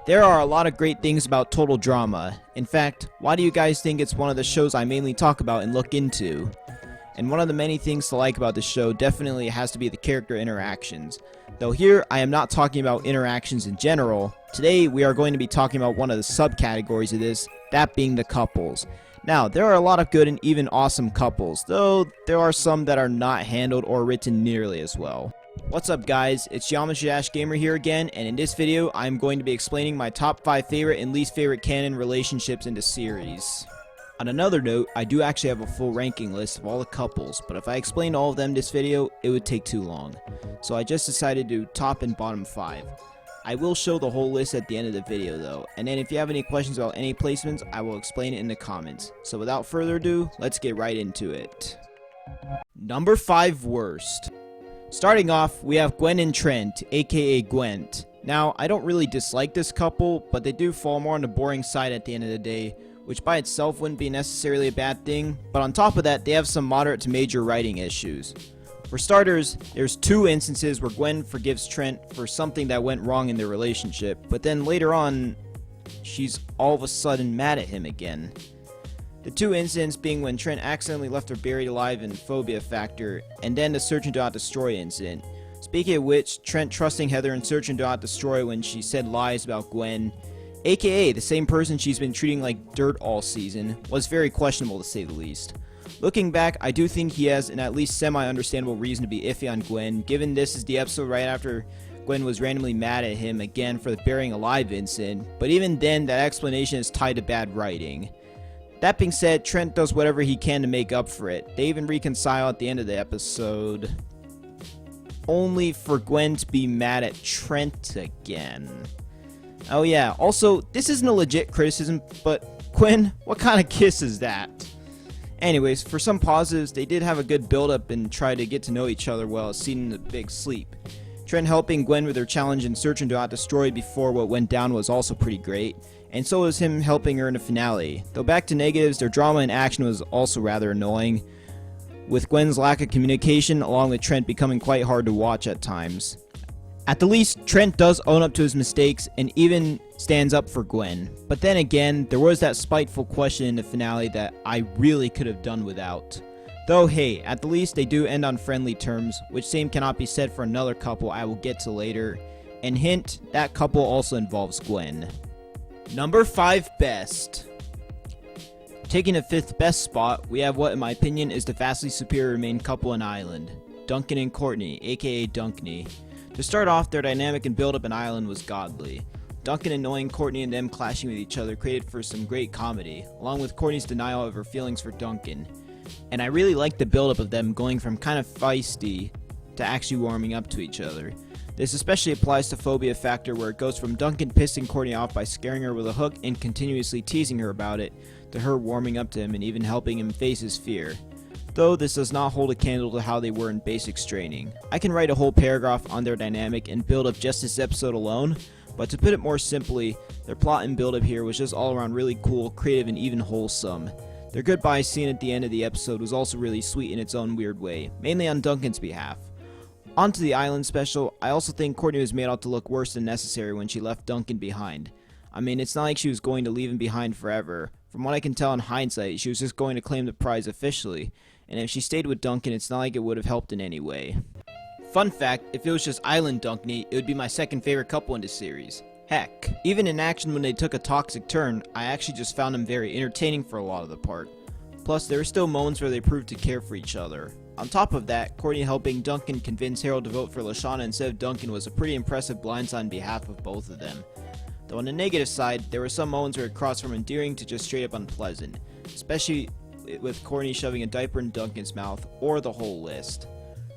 There are a lot of great things about Total Drama. In fact, why do you guys think it's one of the shows I mainly talk about and look into? And one of the many things to like about the show definitely has to be the character interactions. Though here, I am not talking about interactions in general. Today, we are going to be talking about one of the subcategories of this, that being the couples. Now, there are a lot of good and even awesome couples, though there are some that are not handled or written nearly as well. What's up guys, it's Yamashita Dash Gamer here again, and in this video, I'm going to be explaining my top 5 favorite and least favorite canon relationships in the series. On another note, I do actually have a full ranking list of all the couples, but if I explained all of them in this video, it would take too long. So I just decided to do top and bottom 5. I will show the whole list at the end of the video though, and then if you have any questions about any placements, I will explain it in the comments. So without further ado, let's get right into it. Number 5 worst. Starting off, we have Gwen and Trent, aka Gwent. Now, I don't really dislike this couple, but they do fall more on the boring side at the end of the day, which by itself wouldn't be necessarily a bad thing, but on top of that, they have some moderate to major writing issues. For starters, there's 2 instances where Gwen forgives Trent for something that went wrong in their relationship, but then later on, she's all of a sudden mad at him again. The 2 incidents being when Trent accidentally left her buried alive in Phobia Factor, and then the Search and Do Not Destroy incident. Speaking of which, Trent trusting Heather in Search and Do Not Destroy when she said lies about Gwen, aka the same person she's been treating like dirt all season, was very questionable to say the least. Looking back, I do think he has an at least semi-understandable reason to be iffy on Gwen, given this is the episode right after Gwen was randomly mad at him again for the burying alive incident, but even then, that explanation is tied to bad writing. That being said, Trent does whatever he can to make up for it. They even reconcile at the end of the episode, only for Gwen to be mad at Trent again. Oh yeah, also, this isn't a legit criticism, but Gwen, what kind of kiss is that? Anyways, for some positives, they did have a good build-up and try to get to know each other well as seen in the big sleep. Trent helping Gwen with her challenge in Search and Do Not Destroy before what went down was also pretty great, and so was him helping her in the finale. Though back to negatives, their drama and action was also rather annoying, with Gwen's lack of communication along with Trent becoming quite hard to watch at times. At the least, Trent does own up to his mistakes and even stands up for Gwen. But then again, there was that spiteful question in the finale that I really could have done without. Though hey, at the least they do end on friendly terms, which same cannot be said for another couple I will get to later. And hint, that couple also involves Gwen. Number 5 best. Taking the 5th best spot, we have what in my opinion is the vastly superior main couple in Island. Duncan and Courtney, aka Dunkney. To start off, their dynamic and build-up in Island was godly. Duncan annoying Courtney and them clashing with each other created for some great comedy, along with Courtney's denial of her feelings for Duncan. And I really liked the build-up of them going from kind of feisty to actually warming up to each other. This especially applies to Phobia Factor, where it goes from Duncan pissing Courtney off by scaring her with a hook and continuously teasing her about it, to her warming up to him and even helping him face his fear. Though this does not hold a candle to how they were in Basics training. I can write a whole paragraph on their dynamic and build up just this episode alone, but to put it more simply, their plot and build up here was just all around really cool, creative, and even wholesome. Their goodbye scene at the end of the episode was also really sweet in its own weird way, mainly on Duncan's behalf. On to the Island special, I also think Courtney was made out to look worse than necessary when she left Duncan behind. I mean, it's not like she was going to leave him behind forever. From what I can tell in hindsight, she was just going to claim the prize officially. And if she stayed with Duncan, it's not like it would have helped in any way. Fun fact, if it was just Island Dunkney, it would be my 2nd favorite couple in this series. Heck, even in action when they took a toxic turn, I actually just found them very entertaining for a lot of the part. Plus, there were still moments where they proved to care for each other. On top of that, Courtney helping Duncan convince Harold to vote for Lashana instead of Duncan was a pretty impressive blindside on behalf of both of them. Though on the negative side, there were some moments where it crossed from endearing to just straight up unpleasant, especially with Courtney shoving a diaper in Duncan's mouth, or the whole list.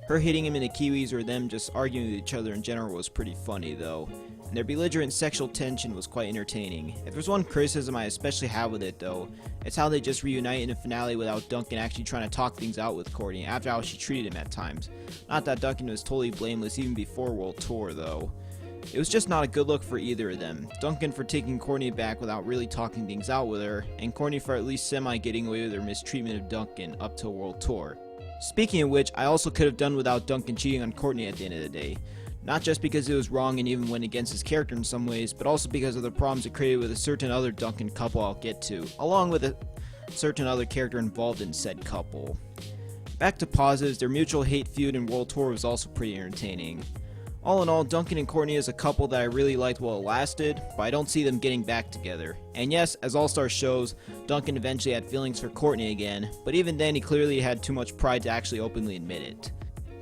Her hitting him in the Kiwis or them just arguing with each other in general was pretty funny though, and their belligerent sexual tension was quite entertaining. If there's one criticism I especially have with it though, it's how they just reunite in the finale without Duncan actually trying to talk things out with Courtney after how she treated him at times. Not that Duncan was totally blameless even before World Tour though. It was just not a good look for either of them. Duncan for taking Courtney back without really talking things out with her, and Courtney for at least semi getting away with her mistreatment of Duncan up to World Tour. Speaking of which, I also could have done without Duncan cheating on Courtney at the end of the day. Not just because it was wrong and even went against his character in some ways, but also because of the problems it created with a certain other Duncan couple I'll get to, along with a certain other character involved in said couple. Back to positives, their mutual hate feud in World Tour was also pretty entertaining. All in all, Duncan and Courtney is a couple that I really liked while it lasted, but I don't see them getting back together. And yes, as All Stars shows, Duncan eventually had feelings for Courtney again, but even then he clearly had too much pride to actually openly admit it.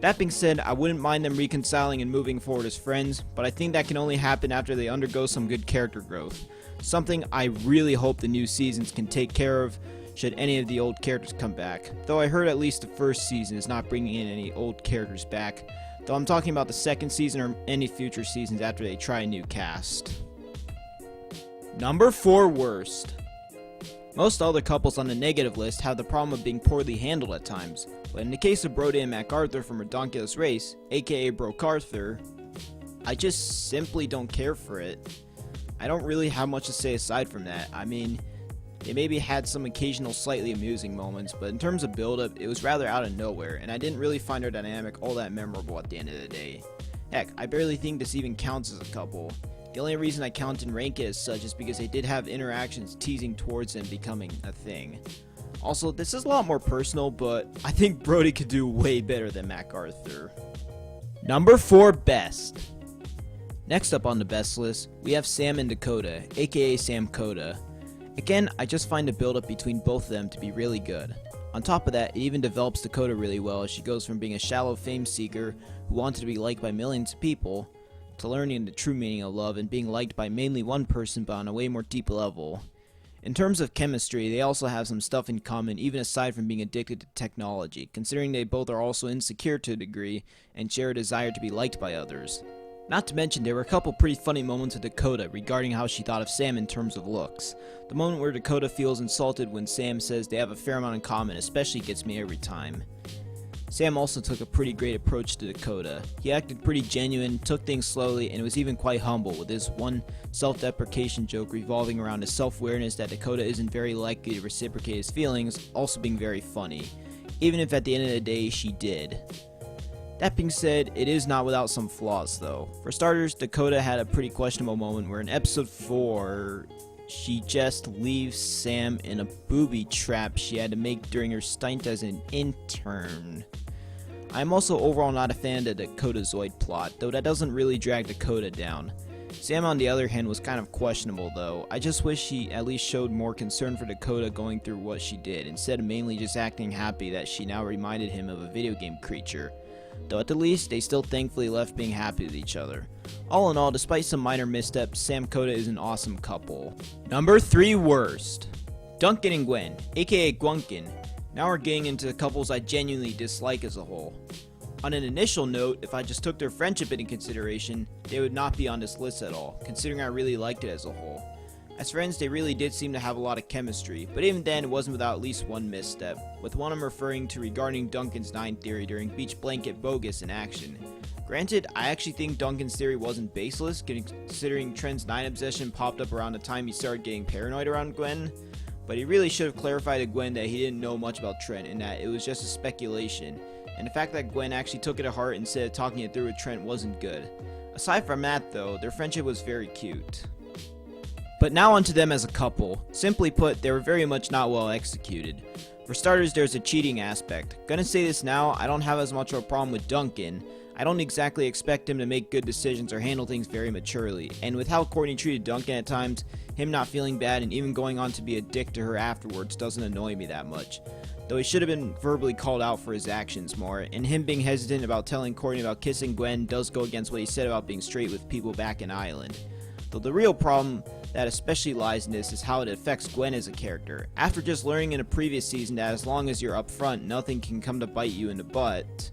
That being said, I wouldn't mind them reconciling and moving forward as friends, but I think that can only happen after they undergo some good character growth. Something I really hope the new seasons can take care of, should any of the old characters come back. Though I heard at least the first season is not bringing in any old characters back, though I'm talking about the second season or any future seasons after they try a new cast. Number 4 worst. Most other couples on the negative list have the problem of being poorly handled at times, but in the case of Brody and MacArthur from Ridonkulous Race, aka Brokarthur, I just simply don't care for it. I don't really have much to say aside from that. I mean, they maybe had some occasional slightly amusing moments, but in terms of build-up, it was rather out of nowhere, and I didn't really find their dynamic all that memorable at the end of the day. Heck, I barely think this even counts as a couple. The only reason I count and rank it as such is because they did have interactions teasing towards them becoming a thing. Also, this is a lot more personal, but I think Brody could do way better than MacArthur. Number 4 best. Next up on the best list, we have Sam and Dakota, aka Sam Coda. Again, I just find the build-up between both of them to be really good. On top of that, it even develops Dakota really well as she goes from being a shallow fame seeker who wanted to be liked by millions of people, to learning the true meaning of love and being liked by mainly one person but on a way more deep level. In terms of chemistry, they also have some stuff in common even aside from being addicted to technology, considering they both are also insecure to a degree and share a desire to be liked by others. Not to mention, there were a couple pretty funny moments with Dakota regarding how she thought of Sam in terms of looks. The moment where Dakota feels insulted when Sam says they have a fair amount in common especially gets me every time. Sam also took a pretty great approach to Dakota. He acted pretty genuine, took things slowly, and was even quite humble, with his one self-deprecation joke revolving around his self-awareness that Dakota isn't very likely to reciprocate his feelings, also being very funny, even if at the end of the day she did. That being said, it is not without some flaws though. For starters, Dakota had a pretty questionable moment where in episode 4, she just leaves Sam in a booby trap she had to make during her stint as an intern. I'm also overall not a fan of the Dakota Zoid plot, though that doesn't really drag Dakota down. Sam on the other hand was kind of questionable though. I just wish she at least showed more concern for Dakota going through what she did, instead of mainly just acting happy that she now reminded him of a video game creature. Though at the least, they still thankfully left being happy with each other. All in all, despite some minor missteps, Sam Coda is an awesome couple. Number 3 worst. Duncan and Gwen, aka Gwunkin. Now we're getting into the couples I genuinely dislike as a whole. On an initial note, if I just took their friendship into consideration, they would not be on this list at all, considering I really liked it as a whole. As friends, they really did seem to have a lot of chemistry, but even then it wasn't without at least one misstep, with one I'm referring to regarding Duncan's 9 theory during Beach Blanket Bogus in action. Granted, I actually think Duncan's theory wasn't baseless, considering Trent's 9 obsession popped up around the time he started getting paranoid around Gwen, but he really should have clarified to Gwen that he didn't know much about Trent and that it was just a speculation, and the fact that Gwen actually took it to heart instead of talking it through with Trent wasn't good. Aside from that though, their friendship was very cute. But now onto them as a couple. Simply put, they were very much not well executed. For starters, there's a cheating aspect. Gonna say this now, I don't have as much of a problem with Duncan. I don't exactly expect him to make good decisions or handle things very maturely, and with how Courtney treated Duncan at times, him not feeling bad and even going on to be a dick to her afterwards doesn't annoy me that much. Though he should have been verbally called out for his actions more, and him being hesitant about telling Courtney about kissing Gwen does go against what he said about being straight with people back in Ireland. Though the real problem that especially lies in this is how it affects Gwen as a character. After just learning in a previous season that as long as you're upfront, nothing can come to bite you in the butt.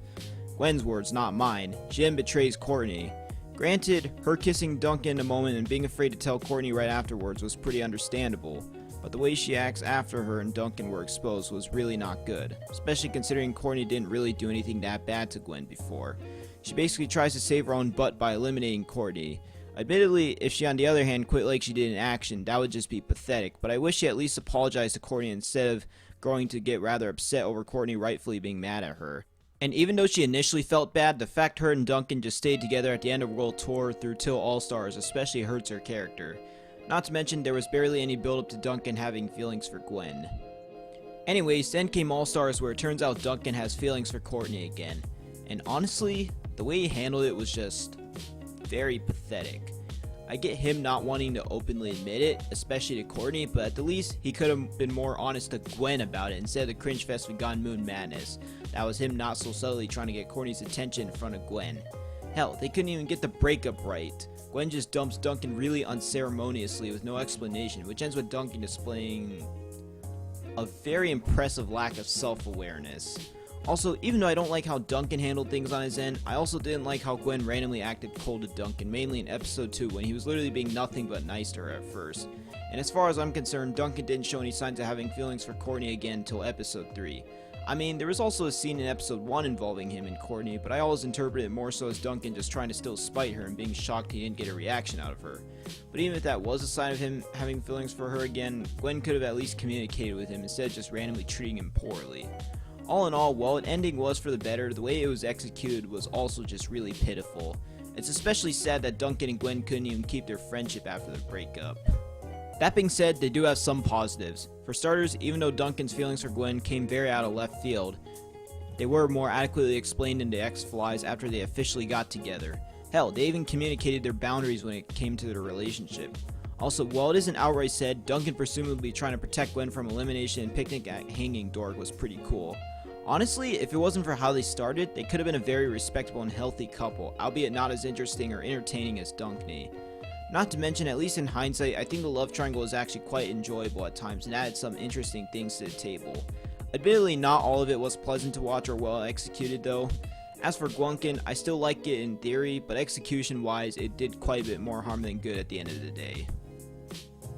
Gwen's words, not mine. Jim betrays Courtney. Granted, her kissing Duncan in a moment and being afraid to tell Courtney right afterwards was pretty understandable, but the way she acts after her and Duncan were exposed was really not good, especially considering Courtney didn't really do anything that bad to Gwen before. She basically tries to save her own butt by eliminating Courtney. Admittedly, if she on the other hand quit like she did in action, that would just be pathetic, but I wish she at least apologized to Courtney instead of growing to get rather upset over Courtney rightfully being mad at her. And even though she initially felt bad, the fact her and Duncan just stayed together at the end of World Tour through till All-Stars especially hurts her character. Not to mention there was barely any build up to Duncan having feelings for Gwen. Anyways, then came All-Stars, where it turns out Duncan has feelings for Courtney again. And honestly, the way he handled it was just very pathetic. I get him not wanting to openly admit it, especially to Courtney, but at the least he could have been more honest to Gwen about it instead of the cringe fest with Gone Moon Madness. That was him not so subtly trying to get Courtney's attention in front of Gwen. Hell, they couldn't even get the breakup right. Gwen just dumps Duncan really unceremoniously with no explanation, which ends with Duncan displaying a very impressive lack of self-awareness. Also, even though I don't like how Duncan handled things on his end, I also didn't like how Gwen randomly acted cold to Duncan, mainly in episode 2 when he was literally being nothing but nice to her at first. And as far as I'm concerned, Duncan didn't show any signs of having feelings for Courtney again until episode 3. I mean, there was also a scene in episode 1 involving him and Courtney, but I always interpreted it more so as Duncan just trying to still spite her and being shocked he didn't get a reaction out of her. But even if that was a sign of him having feelings for her again, Gwen could have at least communicated with him instead of just randomly treating him poorly. All in all, while an ending was for the better, the way it was executed was also just really pitiful. It's especially sad that Duncan and Gwen couldn't even keep their friendship after the breakup. That being said, they do have some positives. For starters, even though Duncan's feelings for Gwen came very out of left field, they were more adequately explained in the X-Flies after they officially got together. Hell, they even communicated their boundaries when it came to their relationship. Also, while it isn't outright said, Duncan presumably trying to protect Gwen from elimination and picnic at Hanging Dork was pretty cool. Honestly, if it wasn't for how they started, they could have been a very respectable and healthy couple, albeit not as interesting or entertaining as Dunkney. Not to mention, at least in hindsight, I think the love triangle was actually quite enjoyable at times and added some interesting things to the table. Admittedly, not all of it was pleasant to watch or well executed though. As for Gwunkin, I still like it in theory, but execution wise, it did quite a bit more harm than good at the end of the day.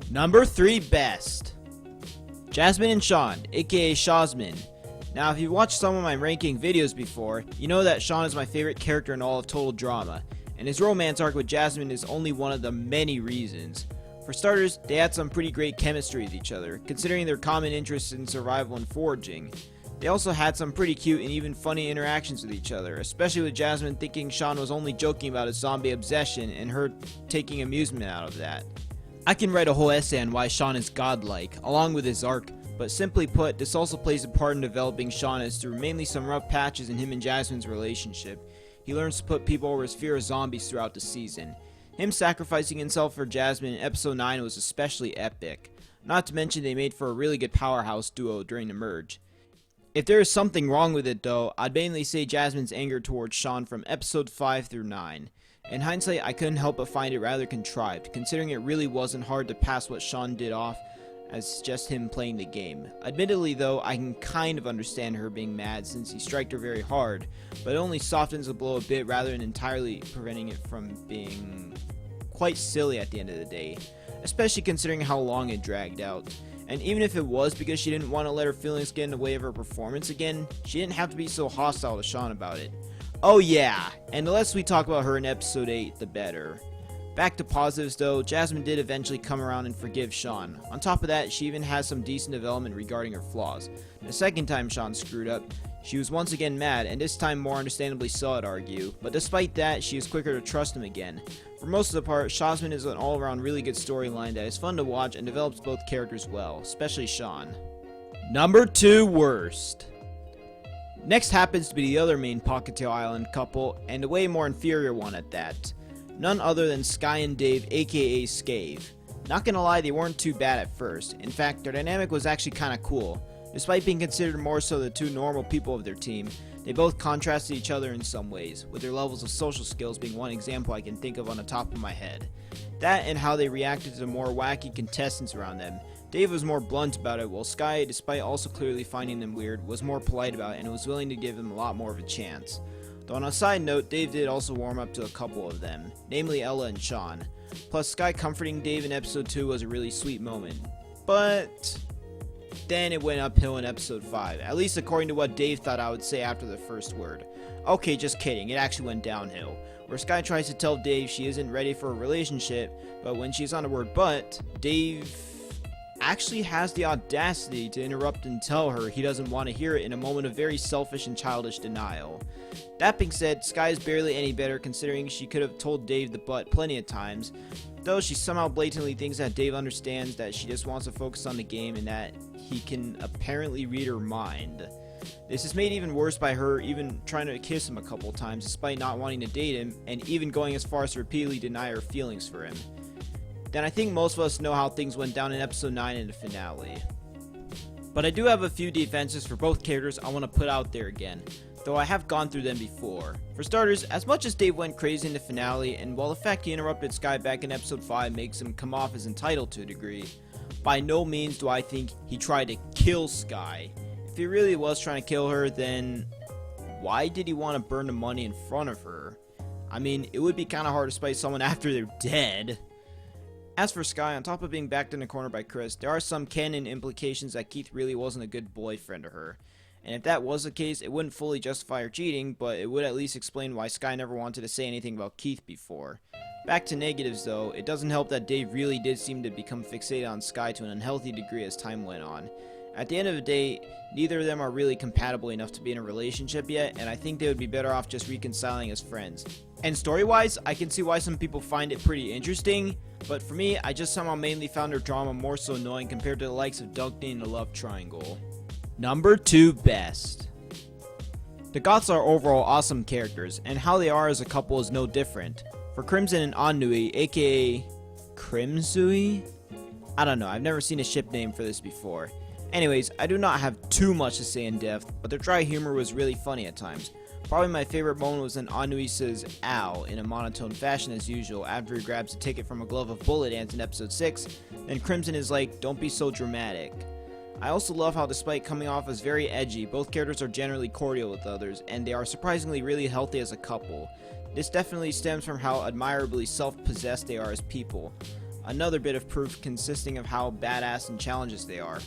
Number 3 best. Jasmine and Sean, aka Shazmin. Now, if you've watched some of my ranking videos before, you know that Sean is my favorite character in all of Total Drama, and his romance arc with Jasmine is only one of the many reasons. For starters, they had some pretty great chemistry with each other, considering their common interests in survival and foraging. They also had some pretty cute and even funny interactions with each other, especially with Jasmine thinking Sean was only joking about his zombie obsession and her taking amusement out of that. I can write a whole essay on why Sean is godlike, along with his arc, but simply put, this also plays a part in developing Sean as through mainly some rough patches in him and Jasmine's relationship. He learns to put people over his fear of zombies throughout the season. Him sacrificing himself for Jasmine in episode 9 was especially epic. Not to mention they made for a really good powerhouse duo during the merge. If there is something wrong with it though, I'd mainly say Jasmine's anger towards Sean from episode 5 through 9. In hindsight, I couldn't help but find it rather contrived, considering it really wasn't hard to pass what Sean did off as just him playing the game. Admittedly though, I can kind of understand her being mad since he striked her very hard, but it only softens the blow a bit rather than entirely preventing it from being quite silly at the end of the day, especially considering how long it dragged out. And even if it was because she didn't want to let her feelings get in the way of her performance again, she didn't have to be so hostile to Sean about it. Oh yeah, and the less we talk about her in episode 8, the better. Back to positives though, Jasmine did eventually come around and forgive Sean. On top of that, she even has some decent development regarding her flaws. The second time Sean screwed up, she was once again mad, and this time more understandably so I'd argue, but despite that, she is quicker to trust him again. For most of the part, Jasmine is an all-around really good storyline that is fun to watch and develops both characters well, especially Sean. Number 2 worst. Next happens to be the other main Pockettail Island couple, and a way more inferior one at that. None other than Sky and Dave, aka Scave. Not gonna lie, they weren't too bad at first. In fact, their dynamic was actually kinda cool. Despite being considered more so the two normal people of their team, they both contrasted each other in some ways, with their levels of social skills being one example I can think of on the top of my head. That and how they reacted to the more wacky contestants around them. Dave was more blunt about it, while Sky, despite also clearly finding them weird, was more polite about it and was willing to give them a lot more of a chance. Though on a side note, Dave did also warm up to a couple of them, namely Ella and Sean. Plus, Sky comforting Dave in episode 2 was a really sweet moment. But then it went uphill in episode 5, at least according to what Dave thought I would say after the first word. Okay, just kidding, it actually went downhill, where Sky tries to tell Dave she isn't ready for a relationship, but when she's on the word but, Dave actually has the audacity to interrupt and tell her he doesn't want to hear it in a moment of very selfish and childish denial. That being said, Sky is barely any better considering she could have told Dave the butt plenty of times, though she somehow blatantly thinks that Dave understands that she just wants to focus on the game and that he can apparently read her mind. This is made even worse by her even trying to kiss him a couple times despite not wanting to date him, and even going as far as to repeatedly deny her feelings for him. Then I think most of us know how things went down in episode 9 in the finale. But I do have a few defenses for both characters I want to put out there again, though I have gone through them before. For starters, as much as Dave went crazy in the finale, and while the fact he interrupted Sky back in episode 5 makes him come off as entitled to a degree, by no means do I think he tried to kill Sky. If he really was trying to kill her, then why did he want to burn the money in front of her? I mean, it would be kind of hard to spite someone after they're dead. As for Sky, on top of being backed in the corner by Chris, there are some canon implications that Keith really wasn't a good boyfriend to her. And if that was the case, it wouldn't fully justify her cheating, but it would at least explain why Sky never wanted to say anything about Keith before. Back to negatives though, it doesn't help that Dave really did seem to become fixated on Sky to an unhealthy degree as time went on. At the end of the day, neither of them are really compatible enough to be in a relationship yet, and I think they would be better off just reconciling as friends. And story-wise, I can see why some people find it pretty interesting, but for me, I just somehow mainly found her drama more so annoying compared to the likes of Duncan and the Love Triangle. Number 2 best. The Goths are overall awesome characters, and how they are as a couple is no different. For Crimson and Annui, aka Crimsui? I don't know, I've never seen a ship name for this before. Anyways, I do not have too much to say in depth, but their dry humor was really funny at times. Probably my favorite moment was when Annui says "ow" in a monotone fashion as usual after he grabs a ticket from a glove of bullet ants in episode 6, then Crimson is like, "Don't be so dramatic." I also love how despite coming off as very edgy, both characters are generally cordial with others, and they are surprisingly really healthy as a couple. This definitely stems from how admirably self-possessed they are as people. Another bit of proof consisting of how badass and challenges they are.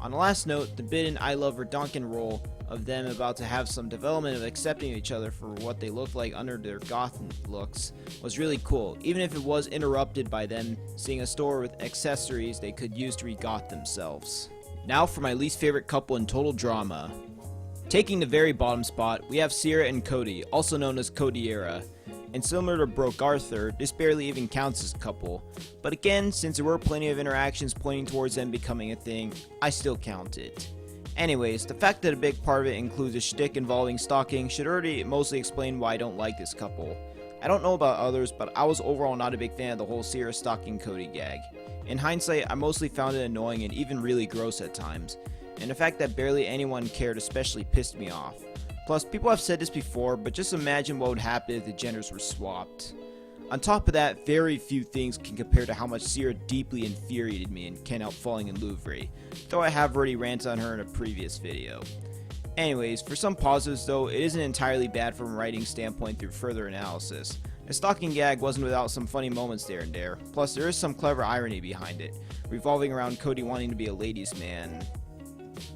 On the last note, the bit in I Love Reduncan role of them about to have some development of accepting each other for what they look like under their goth looks was really cool, even if it was interrupted by them seeing a store with accessories they could use to re-goth themselves. Now for my least favorite couple in total drama. Taking the very bottom spot, we have Sierra and Cody, also known as Codiera. And similar to Broke Arthur, this barely even counts as a couple. But again, since there were plenty of interactions pointing towards them becoming a thing, I still count it. Anyways, the fact that a big part of it includes a shtick involving stalking should already mostly explain why I don't like this couple. I don't know about others, but I was overall not a big fan of the whole Sierra stalking Cody gag. In hindsight, I mostly found it annoying and even really gross at times, and the fact that barely anyone cared especially pissed me off. Plus, people have said this before, but just imagine what would happen if the genders were swapped. On top of that, very few things can compare to how much Sierra deeply infuriated me in Can't Help Falling in Louvre, though I have already ranted on her in a previous video. Anyways, for some positives though, it isn't entirely bad from a writing standpoint through further analysis. The stalking gag wasn't without some funny moments there and there, plus there is some clever irony behind it, revolving around Cody wanting to be a ladies' man,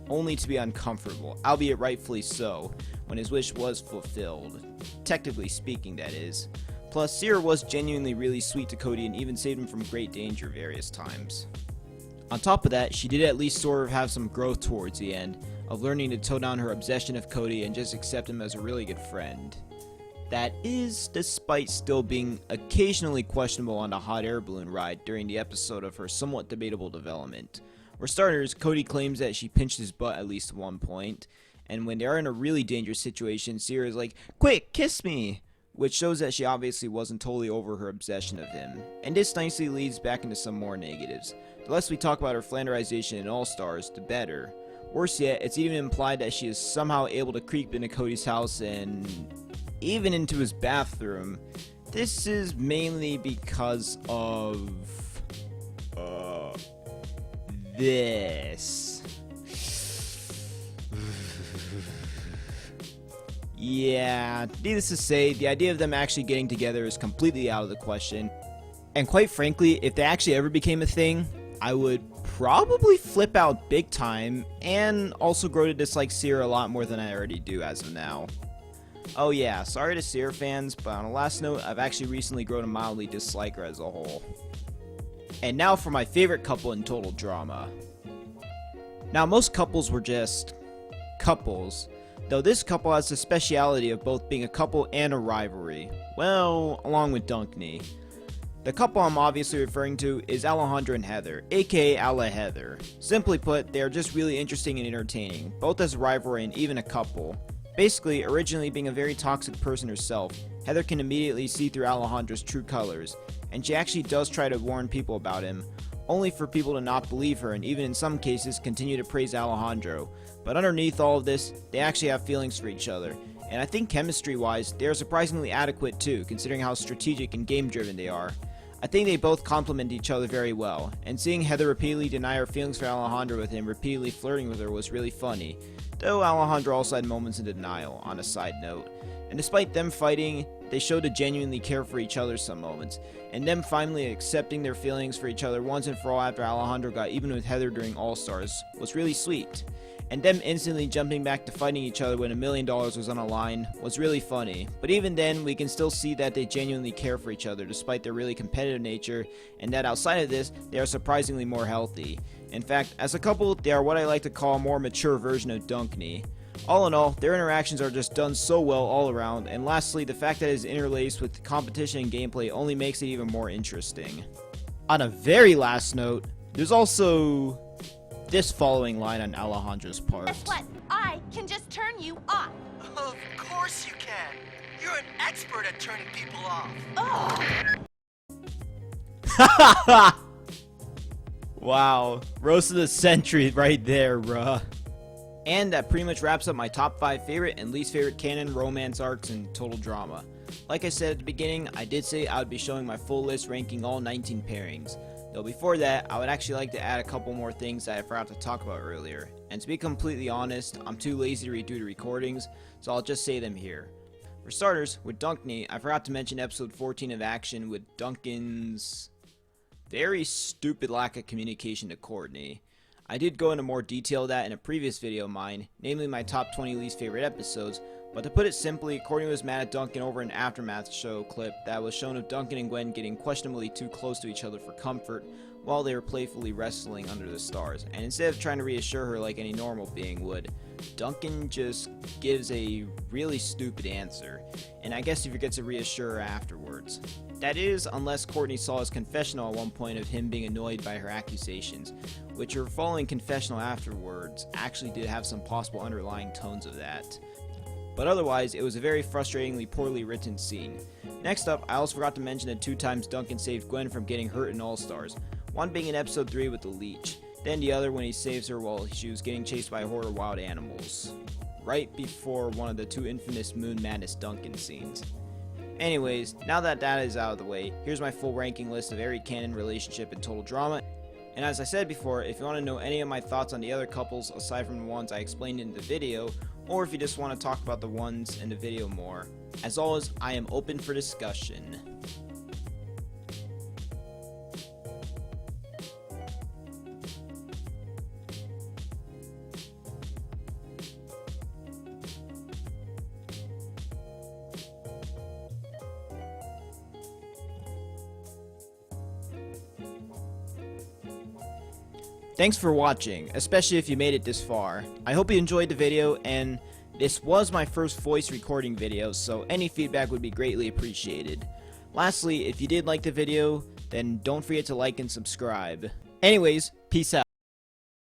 only to be uncomfortable, albeit rightfully so, when his wish was fulfilled. Technically speaking, that is. Plus, Sierra was genuinely really sweet to Cody and even saved him from great danger various times. On top of that, she did at least sort of have some growth towards the end, of learning to tone down her obsession of Cody and just accept him as a really good friend. That is, despite still being occasionally questionable on the hot air balloon ride during the episode of her somewhat debatable development. For starters, Cody claims that she pinched his butt at least one point, and when they are in a really dangerous situation, Sierra is like, "Quick, kiss me!" Which shows that she obviously wasn't totally over her obsession of him. And this nicely leads back into some more negatives. The less we talk about her flanderization in All Stars, the better. Worse yet, it's even implied that she is somehow able to creep into Cody's house and even into his bathroom. This is mainly because of this. Yeah, needless to say, the idea of them actually getting together is completely out of the question. And quite frankly, if they actually ever became a thing, I would probably flip out big time, and also grow to dislike Sierra a lot more than I already do as of now. Oh yeah, sorry to Sierra fans, but on a last note, I've actually recently grown to mildly dislike her as a whole. And now for my favorite couple in Total Drama. Now, most couples were just couples, though this couple has the speciality of both being a couple and a rivalry. Well, along with Dunkney. The couple I'm obviously referring to is Alejandro and Heather, aka Ala Heather. Simply put, they are just really interesting and entertaining, both as a rivalry and even a couple. Basically, originally being a very toxic person herself, Heather can immediately see through Alejandro's true colors, and she actually does try to warn people about him, only for people to not believe her and even in some cases continue to praise Alejandro. But underneath all of this, they actually have feelings for each other, and I think chemistry-wise, they are surprisingly adequate too, considering how strategic and game-driven they are. I think they both complement each other very well, and seeing Heather repeatedly deny her feelings for Alejandro with him repeatedly flirting with her was really funny, though Alejandro also had moments of denial, on a side note. And despite them fighting, they showed to genuinely care for each other some moments, and them finally accepting their feelings for each other once and for all after Alejandro got even with Heather during All-Stars was really sweet. And them instantly jumping back to fighting each other when $1 million was on the line was really funny. But even then, we can still see that they genuinely care for each other despite their really competitive nature, and that outside of this, they are surprisingly more healthy. In fact, as a couple, they are what I like to call a more mature version of Dunkney. All in all, their interactions are just done so well all around, and lastly, the fact that it is interlaced with competition and gameplay only makes it even more interesting. On a very last note, there's also this following line on Alejandro's part. Guess what? I can just turn you off. Of course you can. You're an expert at turning people off. Oh. Wow, roast of the century right there, bruh. And that pretty much wraps up my top 5 favorite and least favorite canon romance arcs in Total Drama. Like I said at the beginning, I did say I would be showing my full list ranking all 19 pairings. Though before that, I would actually like to add a couple more things that I forgot to talk about earlier. And to be completely honest, I'm too lazy to redo the recordings, so I'll just say them here. For starters, with Dunkney, I forgot to mention episode 14 of Action with Duncan's very stupid lack of communication to Courtney. I did go into more detail of that in a previous video of mine, namely my top 20 least favorite episodes, but to put it simply, Courtney was mad at Duncan over an Aftermath show clip that was shown of Duncan and Gwen getting questionably too close to each other for comfort while they were playfully wrestling under the stars, and instead of trying to reassure her like any normal being would, Duncan just gives a really stupid answer, and I guess he forgets to reassure her afterwards. That is, unless Courtney saw his confessional at one point of him being annoyed by her accusations, which her following confessional afterwards actually did have some possible underlying tones of that. But otherwise, it was a very frustratingly poorly written scene. Next up, I also forgot to mention the 2 times Duncan saved Gwen from getting hurt in All-Stars, one being in episode 3 with the leech, then the other when he saves her while she was getting chased by a horde of wild animals, right before one of the 2 infamous Moon Madness Duncan scenes. Anyways, now that that is out of the way, here's my full ranking list of every canon relationship in Total Drama. And as I said before, if you want to know any of my thoughts on the other couples aside from the ones I explained in the video, or if you just want to talk about the ones in the video more, as always, I am open for discussion. Thanks for watching, especially if you made it this far. I hope you enjoyed the video, and this was my first voice recording video, so any feedback would be greatly appreciated. Lastly, if you did like the video, then don't forget to like and subscribe. Anyways, peace out.